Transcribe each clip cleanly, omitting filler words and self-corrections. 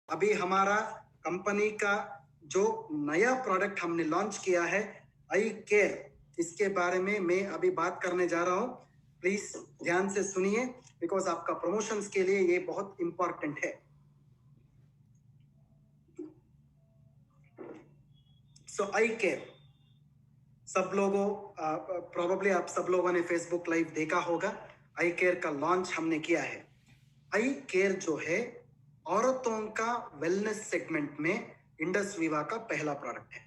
अभी हमारा कंपनी का जो नया प्रोडक्ट हमने लॉन्च किया है आई केयर, इसके बारे में मैं अभी बात करने जा रहा हूं। प्लीज ध्यान से सुनिए बिकॉज आपका प्रमोशंस के लिए ये बहुत इंपॉर्टेंट है। सो आई केयर, सब लोगों प्रोबेबली आप सब लोगों ने फेसबुक लाइव देखा होगा। आई केयर का लॉन्च हमने किया है। आई केयर जो है औरतों का वेलनेस सेगमेंट में इंडस विवा का पहला प्रोडक्ट है।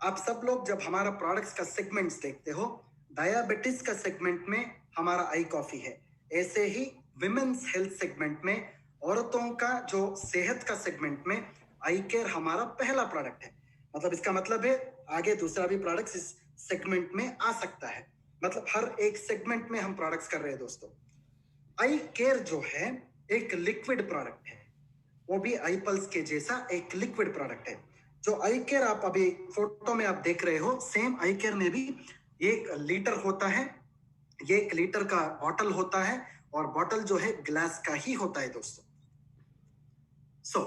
आप सब लोग जब हमारा प्रोडक्ट्स का सेगमेंट्स देखते हो, डायबिटीज का सेगमेंट में हमारा आई कॉफी है, ऐसे ही विमेन्स हेल्थ सेगमेंट में औरतों का जो सेहत का सेगमेंट में आई केयर हमारा पहला प्रोडक्ट है। मतलब इसका मतलब है आगे दूसरा भी प्रोडक्ट्स इस सेगमेंट में आ सकता है। मतलब हर एक सेगमेंट में हम प्रोडक्ट्स कर रहे हैं दोस्तों। आई केयर जो है एक लिक्विड प्रोडक्ट है, वो भी आई पल्स के जैसा एक लिक्विड प्रोडक्ट है। जो आई केयर आप अभी फोटो में आप देख रहे हो, सेम आई केयर में भी एक लीटर होता है, ये एक लीटर का बॉटल होता है और बॉटल जो है ग्लास का ही होता है दोस्तों। सो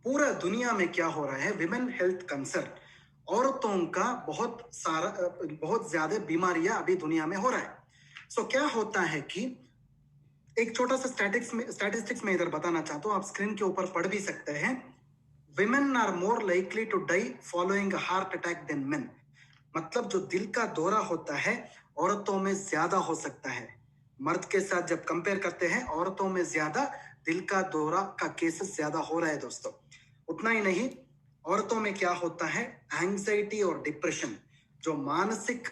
पूरा दुनिया में क्या हो रहा है, विमेन हेल्थ कंसर्न, औरतों का बहुत ज्यादा बीमारियां अभी दुनिया में हो रहा है। सो क्या होता है कि एक छोटा सा स्टैटिस्टिक्स में इधर बताना चाहता हूं, आप स्क्रीन के ऊपर पढ़ भी सकते हैं। Women are more likely to die following heart attack than men. मतलब जो दिल का दौरा होता है औरतों में ज्यादा हो सकता है। मर्द के साथ जब कंपेयर करते हैं औरतों में ज्यादा दिल का दौरा का केसेस ज्यादा हो रहा है दोस्तों। उतना ही नहीं, औरतों में क्या होता है, एंग्जाइटी और डिप्रेशन, जो मानसिक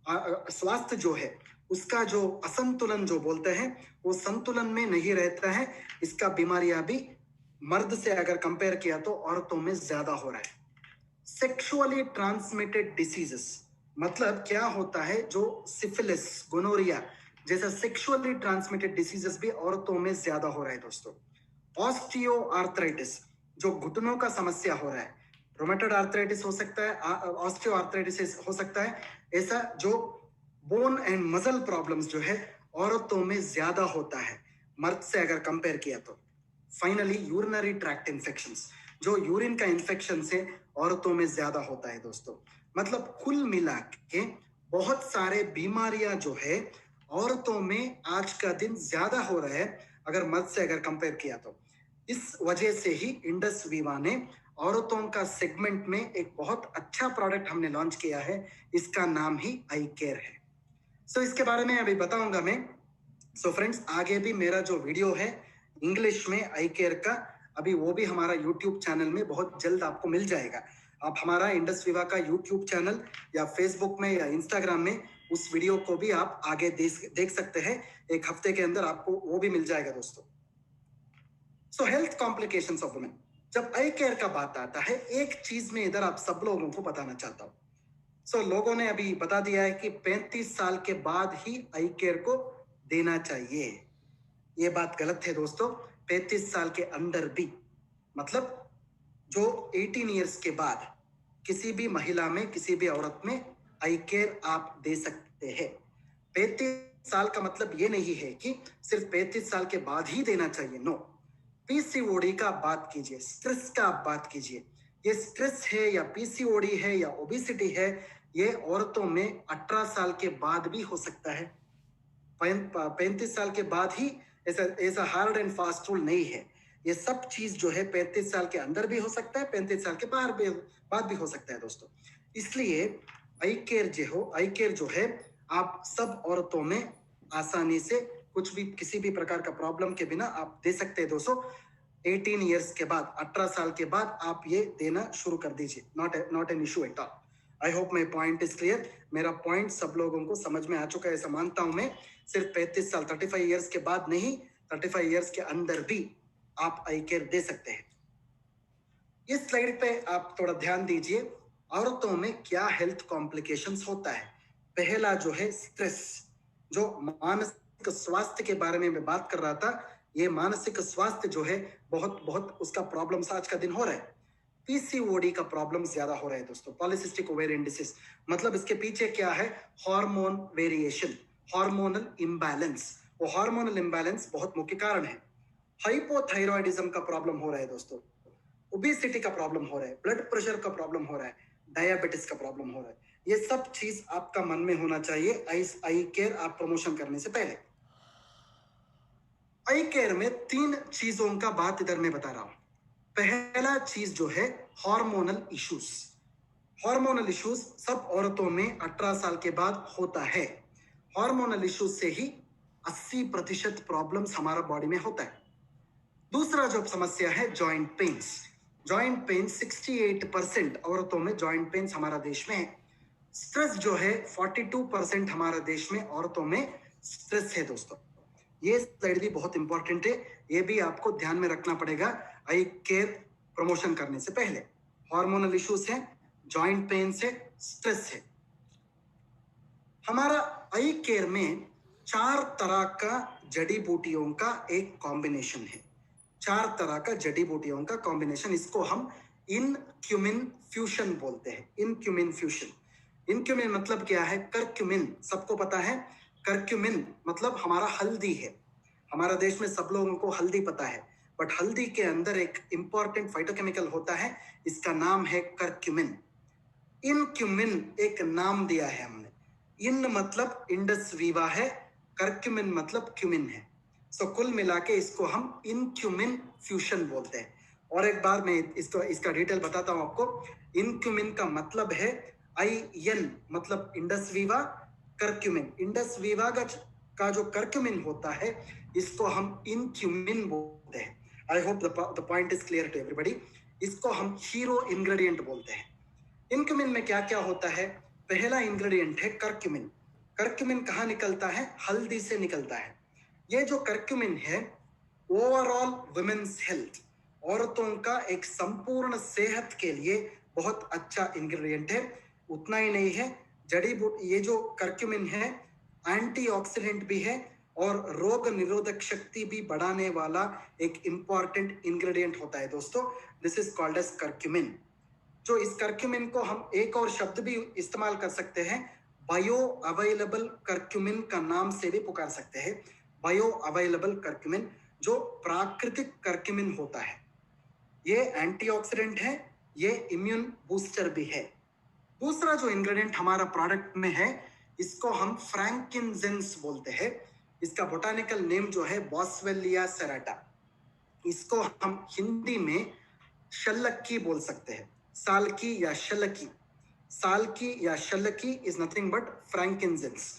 स्वास्थ्य जो है उसका जो असंतुलन जो बोलते हैं वो संतुलन में नहीं रहता है। इसका बीमारियां भी मर्द से अगर कंपेयर किया तो औरतों में ज्यादा हो रहा है। सेक्सुअली ट्रांसमिटेड डिसीजेस, मतलब क्या होता है, जो सिफिलिस, गोनोरिया जैसा सेक्सुअली ट्रांसमिटेड डिसीजेस भी औरतों में ज्यादा हो रहा है दोस्तों। ऑस्टियो आर्थराइटिस, जो घुटनों का समस्या हो रहा है, रोमेटॉइड आर्थराइटिस हो सकता है, ऑस्टियो आर्थराइटिस हो सकता है, ऐसा जो बोन एंड मसल प्रॉब्लम्स जो है औरतों में ज्यादा होता है मर्द से अगर कंपेयर किया तो। फाइनली यूरिनरी ट्रैक्ट इन्फेक्शंस, जो यूरिन का इन्फेक्शन से औरतों में ज्यादा होता है दोस्तों। मतलब कुल मिला के बहुत सारे बीमारियां जो है औरतों में आज का दिन ज्यादा हो रहा है अगर मर्द से अगर कंपेयर किया तो। इस वजह से ही इंडस विवा ने औरतों का सेगमेंट में एक बहुत अच्छा प्रोडक्ट हमने लॉन्च किया है, इसका नाम ही आई केयर है। सो इसके बारे में अभी बताऊंगा मैं। सो फ्रेंड्स, आगे भी मेरा जो वीडियो है इंग्लिश में आई केयर का, अभी वो भी हमारा यूट्यूब चैनल में बहुत जल्द आपको मिल जाएगा। आप हमारा इंडस विवा का यूट्यूब चैनल या फेसबुक में या इंस्टाग्राम में उस वीडियो को भी आप आगे देख सकते हैं। एक हफ्ते के अंदर आपको वो भी मिल जाएगा दोस्तों। सो हेल्थ कॉम्प्लिकेशंस ऑफ वुमेन, जब आई केयर का बात आता है, एक चीज में इधर आप सब लोगों को बताना चाहता हूं। सो लोगों ने अभी बता दिया है कि 35 साल के बाद ही आई केयर को देना चाहिए। ये बात गलत है दोस्तों। 35 साल के अंदर भी, मतलब जो 18 इयर्स के बाद किसी भी महिला में, किसी भी औरत में आई केयर आप दे सकते हैं। 35 साल का मतलब ये नहीं है कि सिर्फ 35 साल के बाद ही देना चाहिए, नो। पीसीओडी का बात कीजिए, स्ट्रेस का आप बात कीजिए। ये स्ट्रेस है या पीसीओडी है या ओबेसिटी है, ये औरतों में 18 साल के बाद भी हो सकता है। 35 साल के बाद ही ऐसा हार्ड एंड फास्ट रूल नहीं है। ये सब चीज जो है 35 साल के अंदर भी हो सकता है, 35 साल के बाद भी हो सकता है दोस्तों। इसलिए आई केयर जो है आप सब औरतों में आसानी से कुछ भी, किसी भी प्रकार का प्रॉब्लम के बिना आप दे सकते हैं दोस्तों। 18 इयर्स के बाद, 18 साल के बाद आप ये देना शुरू कर दीजिए। Not an issue at all. I hope my point is clear. मेरा पॉइंट सब लोगों को समझ में आ चुका है ऐसा मानता हूं मैं। सिर्फ 35 साल, 35 इयर्स के बाद नहीं, 35 इयर्स के अंदर भी आप आई केयर दे सकते हैं। इस स्लाइड पे आप थोड़ा ध्यान दीजिए, औरतों में क्या हेल्थ कॉम्प्लिकेशंस होता है। पहला जो है स्ट्रेस, जो मानसिक स्वास्थ्य के बारे में मैं बात कर रहा था। ये मानसिक स्वास्थ्य जो है बहुत उसका प्रॉब्लम्स आज का दिन हो रहा है। पीसीओडी का प्रॉब्लम ज्यादा हो रहा है दोस्तों, पॉलिसिस्टिक ओवेरियन डिसीज। मतलब इसके पीछे क्या है, हार्मोन वेरिएशन, हार्मोनल इम्बैलेंस। वो हार्मोनल इम्बैलेंस बहुत मुख्य कारण है। हाइपोथायरॉयडिज्म का प्रॉब्लम हो रहा है दोस्तों, ओबेसिटी का प्रॉब्लम हो रहा है, ब्लड प्रेशर का प्रॉब्लम हो रहा है, डायबिटीज का प्रॉब्लम हो रहा है, ये सब चीज आपका मन में होना चाहिए आई केयर आप प्रमोशन करने से पहले। आई केयर में 3 चीजों का बात इधर मैं बता रहा हूं। पहला चीज जो है हार्मोनल इश्यूज। हार्मोनल इश्यूज सब औरतों में 18 साल के बाद होता है। हार्मोनल इश्यूज से ही 80% प्रॉब्लम्स हमारा बॉडी में होता है। दूसरा जो समस्या है जॉइंट पेन्स। जॉइंट पेन 68% औरतों में जॉइंट पेन्स हमारा देश में है। स्ट्रेस जो है 42% हमारा देश में औरतों में स्ट्रेस है दोस्तों। ये स्लाइड भी बहुत इंपॉर्टेंट है, ये भी आपको ध्यान में रखना पड़ेगा आई केयर प्रमोशन करने से पहले। हार्मोनल इश्यूज है, जॉइंट पेन्स है, स्ट्रेस है। हमारा आई केयर में 4 तरह का जड़ी बूटियों का एक कॉम्बिनेशन है। 4 तरह का जड़ी बूटियों का कॉम्बिनेशन, इसको हम इनक्यूमिन फ्यूशन बोलते हैं। इनक्यूमिन फ्यूशन। इनक्यूमिन मतलब क्या है? करक्यूमिन सबको पता है। करक्यूमिन मतलब हमारा हल्दी है। हमारा देश में सब लोगों को हल्दी पता है, बट हल्दी के अंदर एक इंपॉर्टेंट फाइटोकेमिकल होता है, इसका नाम है करक्यूमिन। इनक्यूमिन एक नाम दिया है हमने। इन मतलब इंडस वीवा है, करक्यूमिन मतलब क्यूमिन है। सो कुल मिला के इसको हम इनक्यूमिन फ्यूशन बोलते हैं। और एक बार मैं इसका डिटेल बताता हूं आपको। इनक्यूमिन का मतलब है IN मतलब Indus Viva, curcumin. Indus Viva का जो करक्यूमिन होता है इसको हम इनक्यूमिन बोलते हैं। I hope the point is clear to everybody. इसको हम हीरो इंग्रेडिएंट बोलते हैं। इनक्यूमिन में क्या क्या होता है? पहला इंग्रेडिएंट है करक्यूमिन। करक्यूमिन कहाँ निकलता है? हल्दी से निकलता है। ये जो करक्यूमिन है ओवरऑल वुमेन्स हेल्थ, औरतों का एक संपूर्ण सेहत के लिए बहुत अच्छा इंग्रेडिएंट है। उतना ही नहीं है, जड़ी बूटी ये जो करक्यूमिन है एंटीऑक्सीडेंट भी है और रोग निरोधक शक्ति भी बढ़ाने वाला एक इंपॉर्टेंट इंग्रेडिएंट होता है दोस्तों। This is called as curcumin. जो इस करक्यूमिन को हम एक और शब्द भी इस्तेमाल कर सकते हैं, बायो अवेलेबल करक्यूमिन का नाम से भी पुकार सकते हैं। बायो अवेलेबल करक्यूमिन जो प्राकृतिक करक्यूमिन होता है, ये एंटीऑक्सीडेंट है, ये इम्यून बूस्टर भी है। दूसरा जो इंग्रेडिएंट हमारा प्रोडक्ट में है इसको हम फ्रैंकिनजेंस बोलते हैं। इसका बोटानिकल नेम जो है बॉस्वेलिया सेराटा। इसको हम हिंदी में शल्लकी बोल सकते हैं, सालकी या शल्लकी। सालकी या शल्लकी इज नथिंग बट फ्रैंकिनजेंस।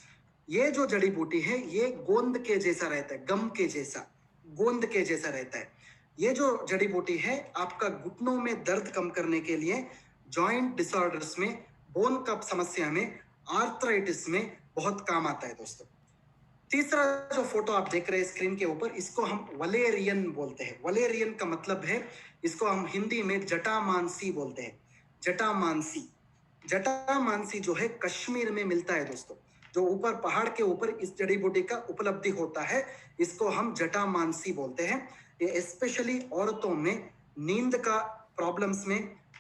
ये जो जड़ी बूटी है ये गोंद के जैसा रहता है, गम के जैसा, गोंद के जैसा रहता है। ये जो जड़ी बूटी है आपका घुटनों में दर्द कम करने के लिए, जॉइंट डिसऑर्डर्स में, बोन कप समस्या में, आर्थराइटिस में बहुत काम आता है दोस्तों। तीसरा जो फोटो आप देख रहे हैं स्क्रीन के ऊपर, इसको हम वलेरियन बोलते हैं। वलेरियन का मतलब है, इसको हम हिंदी में जटामानसी बोलते हैं। जटामानसी। जटामानसी जो है कश्मीर में मिलता है दोस्तों। जो ऊपर पहाड़ के ऊपर इस जड़ी बूटी का उपलब्धि होता है इसको हम जटामानसी बोलते हैं। ये स्पेशली औरतों में नींद का प्रॉब्लम्स में,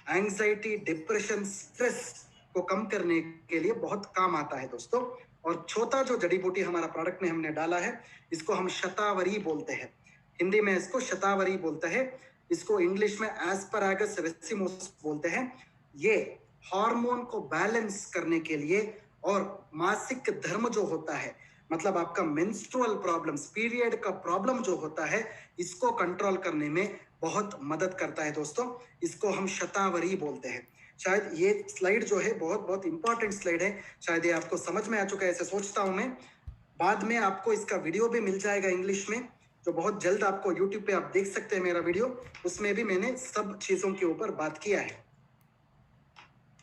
एंजाइटी, डिप्रेशन, स्ट्रेस को कम करने के लिए बहुत काम आता है दोस्तों। और चौथा जो जड़ी बूटी हमारा प्रोडक्ट में हमने डाला है इसको हम शतावरी बोलते हैं। हिंदी में इसको शतावरी बोलते हैं, इसको इंग्लिश में एस्परागस रेसिमोस बोलते हैं। ये हार्मोन को बैलेंस करने के लिए और मासिक धर्म जो होता है, मतलब आपका मेंस्ट्रुअल प्रॉब्लम्स, पीरियड का प्रॉब्लम जो होता है, इसको कंट्रोल करने में बहुत मदद करता है दोस्तों। इसको हम शतावरी बोलते हैं। शायद ये स्लाइड जो है बहुत बहुत इंपॉर्टेंट स्लाइड है, शायद ये आपको समझ में आ चुका है ऐसे सोचता हूं मैं। बाद में आपको इसका वीडियो भी मिल जाएगा इंग्लिश में, जो बहुत जल्द आपको यूट्यूब पे आप देख सकते हैं मेरा वीडियो, उसमें भी मैंने सब चीजों के ऊपर बात किया है।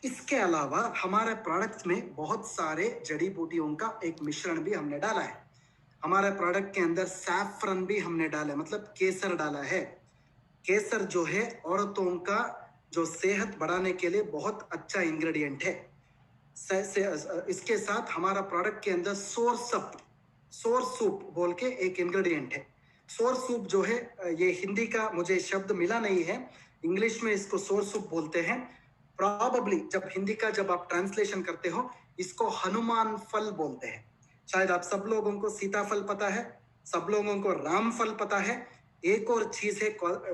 इसके अलावा हमारे प्रोडक्ट में बहुत सारे जड़ी बूटियों का एक मिश्रण भी हमने डाला है। हमारे प्रोडक्ट के अंदर सैफरन भी हमने डाला है, मतलब केसर डाला है। केसर जो है औरतों का जो सेहत बढ़ाने के लिए बहुत अच्छा इंग्रेडिएंट है। इसके साथ हमारा प्रोडक्ट के अंदर सोर सूप बोल के एक इंग्रेडिएंट है। सोर सूप जो है, ये हिंदी का मुझे शब्द मिला नहीं है, इंग्लिश में इसको सोर सूप बोलते हैं। प्रॉबेबली जब आप ट्रांसलेशन करते हो इसको हनुमान फल बोलते हैं। शायद आप सब लोगों को सीताफल पता है, सब लोगों को राम फल पता है, एक और चीज है,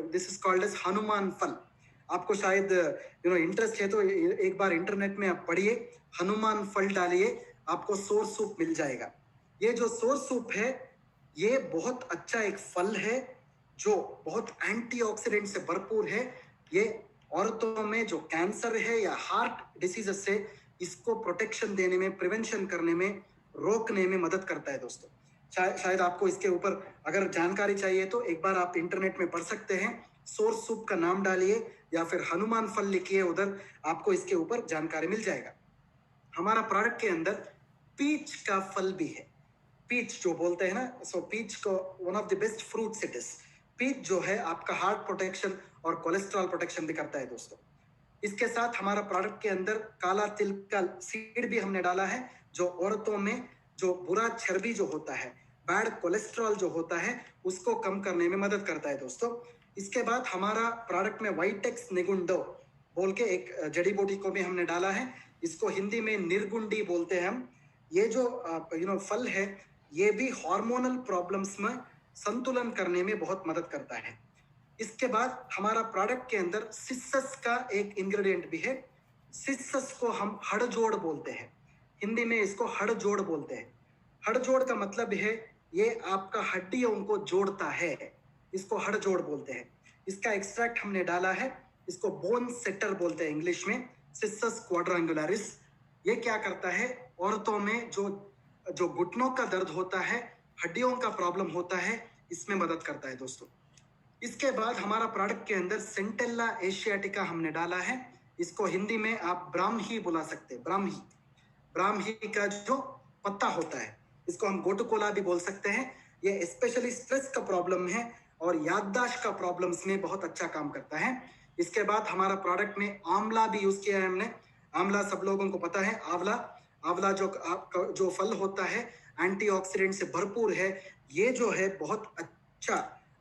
this is called as Hanuman फल। आपको शायद इंटरेस्ट है तो एक बार इंटरनेट में आप पढ़िए, हनुमान फल डालिए, आपको सोर सूप मिल जाएगा। ये जो सोर सूप है ये बहुत अच्छा एक फल है जो बहुत एंटीऑक्सीडेंट से भरपूर है। ये औरतों में जो कैंसर है या हार्ट डिसीजेस से इसको प्रोटेक्शन देने में, प्रिवेंशन करने में, रोकने में मदद करता है दोस्तों। शायद आपको इसके ऊपर अगर जानकारी चाहिए तो एक बार आप इंटरनेट में पढ़ सकते हैं, सोर सूप का नाम डालिए या फिर हनुमान फल लिखिए, उधर आपको इसके ऊपर जानकारी मिल जाएगा। हमारा प्रोडक्ट के अंदर पीच का फल भी है। पीच जो बोलते हैं ना, सो पीच को one of the best fruits it is. Peach जो है आपका हार्ट प्रोटेक्शन और कोलेस्ट्रॉल प्रोटेक्शन भी करता है दोस्तों। इसके साथ हमारा प्रोडक्ट के अंदर काला तिल का सीड भी हमने डाला है, जो औरतों में जो बुरा चर्बी जो होता है, बैड कोलेस्ट्रॉल जो होता है, उसको कम करने में मदद करता है दोस्तों। इसके बाद हमारा प्रोडक्ट में वाइटेक्स निगुंडो बोल के एक जड़ी बूटी को भी हमने डाला है, इसको हिंदी में निर्गुंडी बोलते हैं हम। ये जो फल है ये भी हार्मोनल प्रॉब्लम्स में संतुलन करने में बहुत मदद करता है। इसके बाद हमारा प्रोडक्ट के अंदर सिसस का एक इंग्रेडिएंट भी है। सिसस को हम हड़जोड़ बोलते हैं, हिंदी में इसको हड़जोड़ बोलते हैं। हड़जोड़ का मतलब है ये आपका हड्डियों को जोड़ता है, इसको हड़जोड़ बोलते हैं। इसका एक्सट्रैक्ट हमने डाला है, इसको बोन सेटर बोलते हैं इंग्लिश में, सिसस क्वाड्रेंगुलरिस। ये क्या करता है, औरतों में जो घुटनों का दर्द होता है, हड्डियों का प्रॉब्लम होता है, इसमें मदद करता है दोस्तों। इसके बाद हमारा प्रोडक्ट के अंदर सेंटेला एशियाटिका हमने डाला है, इसको हिंदी में आप ब्राह्मी बुला सकते हैं। ब्राह्मी का जो पत्ता होता है इसको हम गोटुकोला भी बोल सकते हैं। ये स्पेशली स्ट्रेस का प्रॉब्लम है और याददाश्त का प्रॉब्लम्स में बहुत अच्छा काम करता है। इसके बाद हमारा प्रोडक्ट में आंवला भी यूज किया है हमने। आंवला सब लोगों को पता है, आंवला जो फल होता है एंटीऑक्सीडेंट से भरपूर है। ये जो है बहुत अच्छा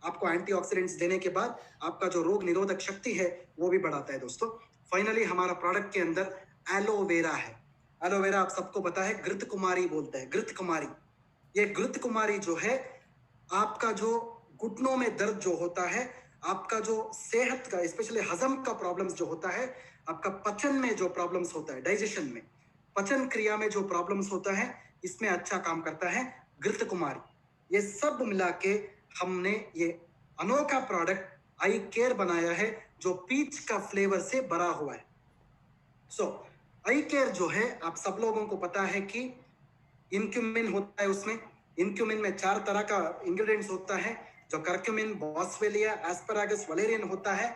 आपको एंटीऑक्सीडेंट्स देने के बाद आपका जो रोग निरोधक शक्ति है वो भी बढ़ाता है दोस्तों। फाइनली हमारा प्रोडक्ट के अंदर एलोवेरा है। एलोवेरा आप सबको पता है, घृत कुमारी बोलते हैं, घृत कुमारी। ये घृत कुमारी जो है आपका जो घुटनों में दर्द जो होता है, आपका जो सेहत का स्पेशली हजम का प्रॉब्लम्स जो होता है, आपका पचन में जो प्रॉब्लम्स होता है, डाइजेशन में, पचन क्रिया में जो प्रॉब्लम्स होता है, इसमें अच्छा काम करता है घृत कुमारी। ये सब मिला के हमने ये अनोखा प्रोडक्ट आई केयर बनाया है जो पीच का फ्लेवर से भरा हुआ है। सो आई केयर जो है आप सब लोगों को पता है कि इनक्यूमिन होता है, उसमें इनक्यूमिन में 4 तरह का इंग्रेडिएंट्स होता है, जो करक्यूमिन, बॉस्वेलिया, एस्परागस, वलेरियन होता है।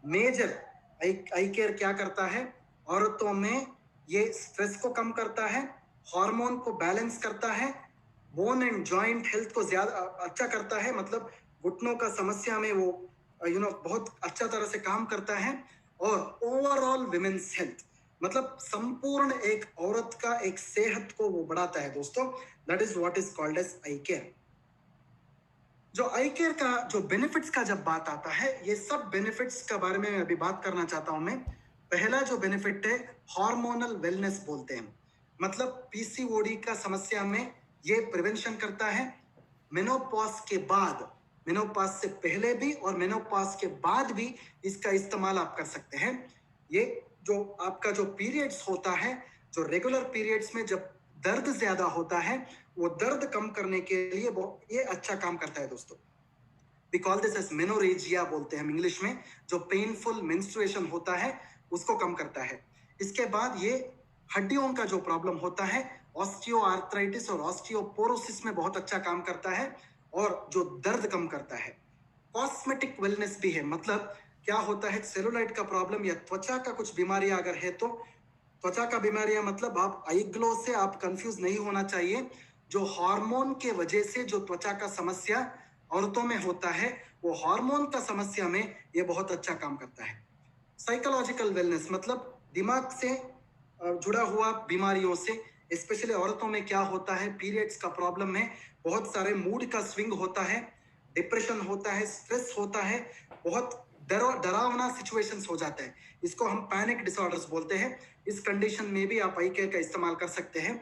मेजर आई केयर क्या करता है, औरतों में ये स्ट्रेस को कम करता है, हार्मोन को बैलेंस करता है, बोन एंड जॉइंट हेल्थ को ज्यादा अच्छा करता है, मतलब घुटनों का समस्या में वो बहुत अच्छा तरह से काम करता है, और ओवरऑल विमेन्स हेल्थ मतलब संपूर्ण एक औरत का एक सेहत को वो बढ़ाता है दोस्तों। That is what is called as eye care. जो आई केयर का जो बेनिफिट्स का जब बात आता है, ये सब बेनिफिट्स के बारे में अभी बात करना चाहता हूं मैं। पहला जो बेनिफिट है हार्मोनल वेलनेस बोलते हैं, मतलब पीसीओडी का समस्या में ये प्रिवेंशन करता है। मेनोपॉज के बाद, मेनोपॉज से पहले भी और मेनोपॉज के बाद भी इसका इस्तेमाल आप कर सकते हैं। ये जो आपका जो पीरियड्स होता है, जो रेगुलर पीरियड्स में जब दर्द ज्यादा होता है, वो दर्द कम करने के लिए ये अच्छा काम करता है दोस्तों। We call this as menorrhagia बोलते हैं हम इंग्लिश में, जो पेनफुल मेंस्ट्रुएशन होता है उसको कम करता है। इसके बाद ये हड्डियों का जो प्रॉब्लम होता है, ऑस्टियोआर्थराइटिस और ऑस्टियोपोरोसिस में बहुत अच्छा काम करता है, और जो दर्द कम करता है। कॉस्मेटिक वेलनेस भी है, मतलब क्या होता है, सेलुलाइट का प्रॉब्लम या त्वचा का कुछ बीमारियां अगर है तो, त्वचा का बीमारियां मतलब आप आई ग्लो से आप कंफ्यूज नहीं होना चाहिए। जो हार्मोन के वजह से जो त्वचा का समस्या औरतों में होता है, वो हार्मोन का समस्या में ये बहुत अच्छा काम करता है। साइकोलॉजिकल वेलनेस मतलब दिमाग से जुड़ा हुआ बीमारियों से, स्पेशली औरतों में क्या होता है, पीरियड्स का प्रॉब्लम में बहुत सारे मूड का स्विंग होता है, डिप्रेशन होता है, स्ट्रेस होता है, बहुत डरावना सिचुएशंस हो जाता है, इसको हम पैनिक डिसऑर्डर्स बोलते हैं। इस कंडीशन में भी आप आई केयर का इस्तेमाल कर सकते हैं।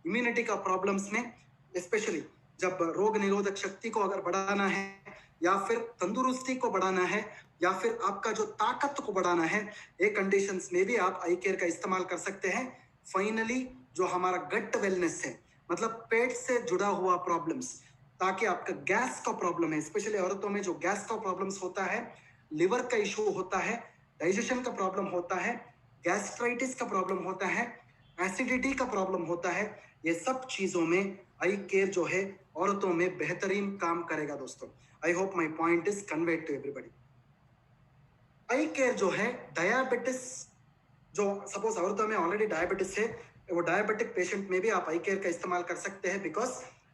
इम्यूनिटी का प्रॉब्लम्स में स्पेशली जब रोग निरोधक शक्ति को अगर बढ़ाना है या फिर तंदुरुस्ती को बढ़ाना है या फिर आपका जो ताकत को बढ़ाना है, ये कंडीशंस में भी आप आई केयर का इस्तेमाल कर सकते हैं। फाइनली जो हमारा गट वेलनेस है, मतलब पेट से जुड़ा हुआ प्रॉब्लम्स, ताकि आपका गैस का प्रॉब्लम है, स्पेशली औरतों में जो गैस का प्रॉब्लम्स होता है, लिवर का इशू होता है, डाइजेशन का प्रॉब्लम होता है, गैस्ट्राइटिस का प्रॉब्लम होता है, एसिडिटी का प्रॉब्लम होता है, ये सब चीजों में आई केयर जो है औरतों में बेहतरीन काम करेगा दोस्तों। I hope my point is conveyed to everybody. Eye care जो है डायबिटिस, जो सपोज औरतों में ऑलरेडी डायबिटिस है, वो डायबिटिक पेशेंट में भी आप आई केयर का इस्तेमाल कर सकते हैं, बिकॉज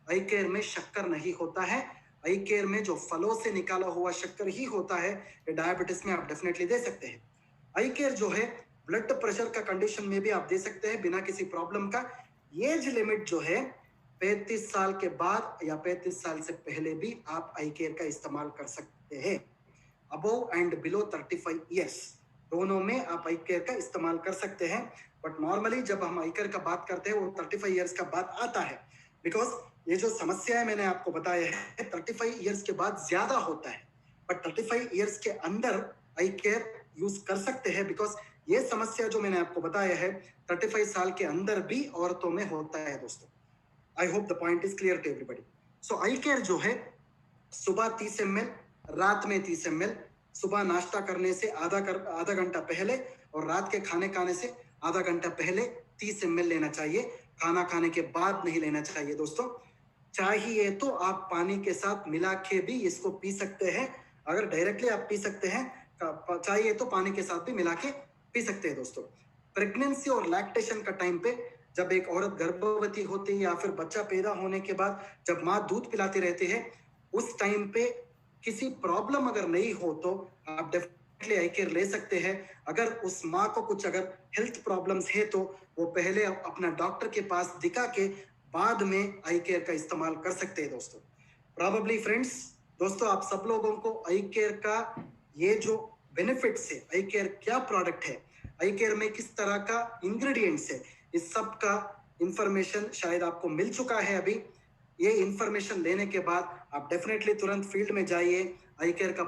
आई केयर में शक्कर नहीं होता है। आई केयर में जो फलों से निकाला हुआ शक्कर ही होता है, ये डायबिटिस में आप डेफिनेटली दे सकते हैं। आई केयर जो है ब्लड प्रेशर का कंडीशन में भी आप दे सकते हैं बिना किसी प्रॉब्लम का। एज लिमिट जो है 35 साल के बाद या 35 साल से पहले भी आप आई केयर का इस्तेमाल कर सकते हैं। अबोव एंड बिलो 35 ईयर्स दोनों में आप आई केयर का इस्तेमाल कर सकते हैं। बट नॉर्मली जब हम आई केयर का बात करते हैं वो 35 ईयर्स का बात आता है, बिकॉज ये जो समस्या है मैंने आपको बताया है 35 ईयर्स के बाद ज्यादा होता है, बट 35 ईयर्स के अंदर आई केयर यूज कर सकते हैं, बिकॉज ये समस्या जो मैंने आपको बताया है 35 साल के अंदर भी औरतों में होता है दोस्तों। I hope the point is clear to everybody. So eye care जो है सुबह 30 ml, रात में 30 ml, सुबह नाश्ता करने से आधा घंटा पहले और रात के खाने से आधा घंटा पहले 30 ml लेना चाहिए। खाना खाने के बाद नहीं लेना चाहिए दोस्तों। चाहिए तो आप पानी के साथ मिला के भी इसको पी सकते हैं। अगर डायरेक्टली आप पी सकते हैं, चाहिए तो पानी के साथ भी मिला के पी सकते हैं दोस्तों। प्रेगनेंसी और लैक्टेशन का टाइम पे, जब एक औरत गर्भवती होती है या फिर बच्चा पैदा होने के बाद जब माँ दूध पिलाती रहती है, उस टाइम पे किसी प्रॉब्लम अगर नहीं हो तो आप डेफिनेटली आई केयर ले सकते हैं। अगर उस माँ को कुछ अगर हेल्थ प्रॉब्लम्स है तो वो पहले अपना डॉक्टर के पास दिखा के बाद में आई केयर का इस्तेमाल कर सकते हैं दोस्तों। प्रॉबेबली फ्रेंड्स, दोस्तों आप सब लोगों को आई केयर का ये जो बेनिफिट्स है, आई केयर क्या प्रोडक्ट है, आई केयर में किस तरह का इंग्रेडिएंट्स है, इस सब का इंफॉर्मेशन शायद आपको मिल चुका है अभी। ये इंफॉर्मेशन लेने के बाद आप डेफिनेटली तुरंत फील्ड में जाइए, आई केयर का